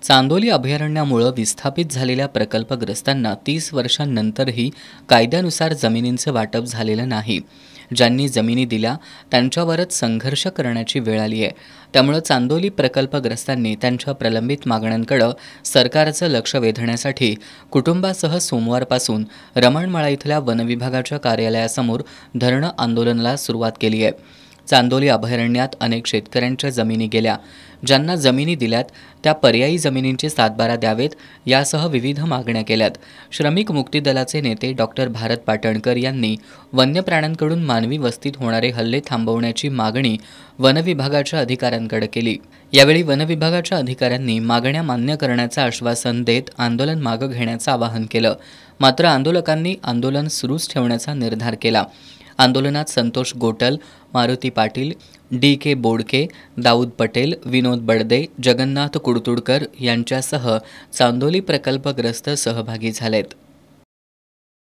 चांदोली अभयारण्यामुळे विस्थापित झालेल्या प्रकल्पग्रस्तांना 30 वर्षांनंतरही कायद्यानुसार जमिनींचं वाटप झालेलं नाही। ज्यांनी जमिनी दिल्या त्यांच्यावरच संघर्ष करण्याची वेळ आली आहे। त्यामुळे चांदोली प्रकल्पग्रस्तांनी त्यांच्या प्रलंबित मागण्यांकडे सरकारचं लक्ष वेधण्यासाठी कुटुंबासह सोमवारपासून रमणमाळा इथल्या वनविभागाच्या कार्यालयासमोर धरणं आंदोलनाला सुरुवात केली आहे। चांदोली अभयारण्यात अनेक शेतकऱ्यांच्या जमिनी गेल्या। ज्यांना जमिनी दिल्यात त्या पर्यायी जमिनींचे सातबारा द्यावेत यासह विविध मागण्या केल्यात। श्रमिक मुक्ती दलाचे नेते डॉक्टर भारत पाटणकर यांनी वन्य प्राण्यांकडून मानवी वस्तीत होणारे हल्ले थांबवण्याची मागणी वनविभागाच्या अधिकाऱ्यांकडे केली। यावेळी वनविभागाच्या अधिकाऱ्यांनी मागण्या मान्य करण्याचं आश्वासन देत आंदोलन मागे घेण्याचं आवाहन केलं। मात्र आंदोलकांनी आंदोलन सुरूच ठेवण्याचा निर्धार केला। आंदोलनात संतोष गोटल, मारुती पाटील, डी.के. बोडके, दाऊद पटेल, विनोद बडदे, जगन्नाथ कुडतुडकर यांच्यासह चांदोली प्रकल्पग्रस्त सहभागी झालेत।